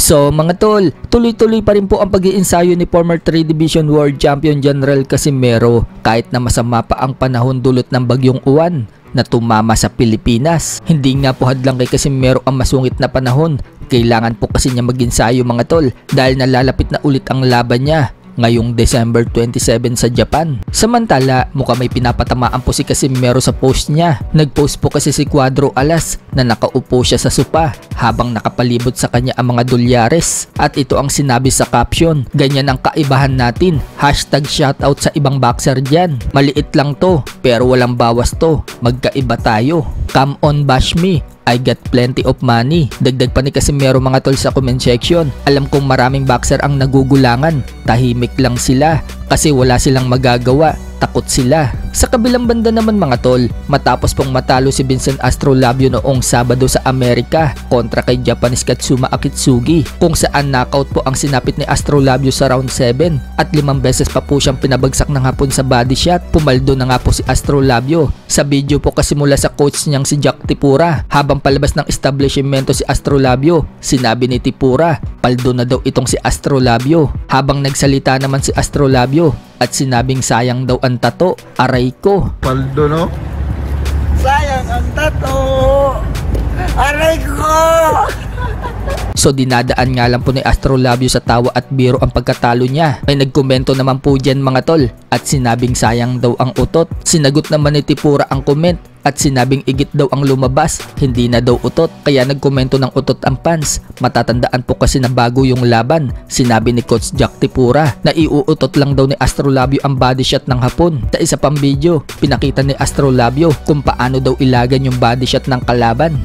So mga tol, tuloy-tuloy pa rin po ang pag-iensayo ni former 3 Division World Champion General Casimero kahit na masama pa ang panahon dulot ng bagyong Uwan na tumama sa Pilipinas. Hindi nga po hadlang kay Casimero ang masungit na panahon. Kailangan po kasi niya mag-ensayo mga tol dahil nalalapit na ulit ang laban niya ngayong December 27 sa Japan. Samantala, mukhang may pinapatamaan po si Casimero sa post niya. Nag-post po kasi si Cuadro Alas na nakaupo siya sa sopa habang nakapalibot sa kanya ang mga dolyares. At ito ang sinabi sa caption, "Ganyan ang kaibahan natin. #shoutout sa ibang boxer dyan. Maliit lang to, pero walang bawas to. Magkaiba tayo. Come on, bash me. I got plenty of money." Dagdag pa ni Casimero mga tol sa comment section, "Alam kong maraming boxer ang nagugulangan. Tahimik lang sila kasi wala silang magagawa. Takot sila." Sa kabilang banda naman mga tol, matapos pong matalo si Vincent Astrolabio noong Sabado sa Amerika kontra kay Japanese Katsuma Akitsugi, kung saan knockout po ang sinapit ni Astrolabio sa round 7 at 5 beses pa po siyang pinabagsak ng hapon sa body shot. Pumaldo na nga po si Astrolabio. Sa video po kasi mula sa coach niyang si Jack Tipura, habang palabas ng establishmento si Astrolabio, sinabi ni Tipura, paldo na daw itong si Astrolabio. Habang nagsalita naman si Astrolabio at sinabing sayang daw ang tato. Aray ko. Paldo, no? Sayang ang tato! Aray ko! So dinadaan nga lang po ni Astrolabio sa tawa at biro ang pagkatalo niya. May nagkomento naman po dyan mga tol at sinabing sayang daw ang utot. Sinagot naman ni Tipura ang comment at sinabing igit daw ang lumabas, hindi na daw utot. Kaya nagkomento ng utot ang fans. Matatandaan po kasi na bago yung laban. Sinabi ni Coach Jack Tipura na iuutot lang daw ni Astrolabio ang body shot ng hapon. Sa isa pang video, pinakita ni Astrolabio kung paano daw ilagan yung body shot ng kalaban.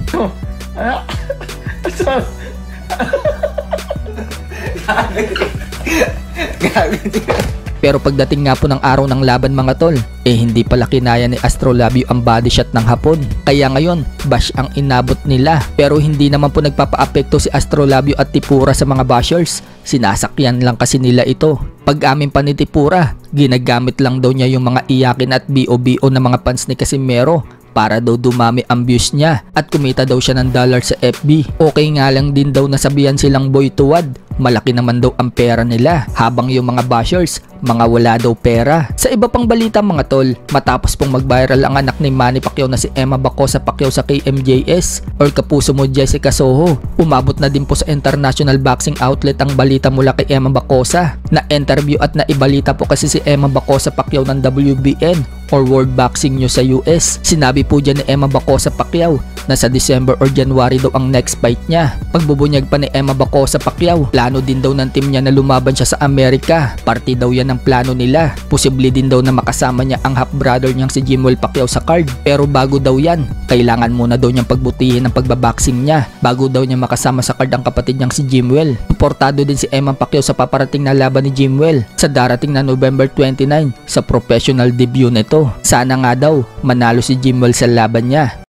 Pero pagdating nga po ng araw ng laban mga tol, hindi pala kinaya ni Astrolabio ang body shot ng hapon. Kaya ngayon, bash ang inabot nila. Pero hindi naman po nagpapaapekto si Astrolabio at Tipura sa mga bashers. Sinasakyan lang kasi nila ito. Pag-amin pa ni Tipura, ginagamit lang daw niya yung mga iyakin at BO-BO na mga fans ni Casimero para daw dumami ang views niya at kumita daw siya ng dollar sa FB. Okay nga lang din daw nasabihan silang boy tuwad. Malaki naman daw ang pera nila, habang yung mga bashers, mga wala daw pera. Sa iba pang balita mga tol, matapos pong mag-viral ang anak ni Manny Pacquiao na si Emma Bacosa Pacquiao sa KMJS or kapuso mo Jessica Soho, umabot na din po sa international boxing outlet ang balita mula kay Emma Bacosa. Na-interview at naibalita po kasi si Emma Bacosa Pacquiao ng WBN or World Boxing News sa US. Sinabi po dyan ni Emma Bacosa Pacquiao na sa December or January daw ang next fight niya. Pagbubunyag pa ni Emma Bacosa Pacquiao, plano din daw ng team niya na lumaban siya sa Amerika. Party daw yan ang plano nila. Posible din daw na makasama niya ang half-brother niyang si Jimwell Pacquiao sa card. Pero bago daw yan, kailangan muna daw niyang pagbutihin ang pagbaboxing niya bago daw niya makasama sa card ang kapatid niyang si Jimwell. Suportado din si Emma Pacquiao sa paparating na laban ni Jimwell sa darating na November 29 sa professional debut nito. Sana nga daw manalo si Jimwell sa laban niya.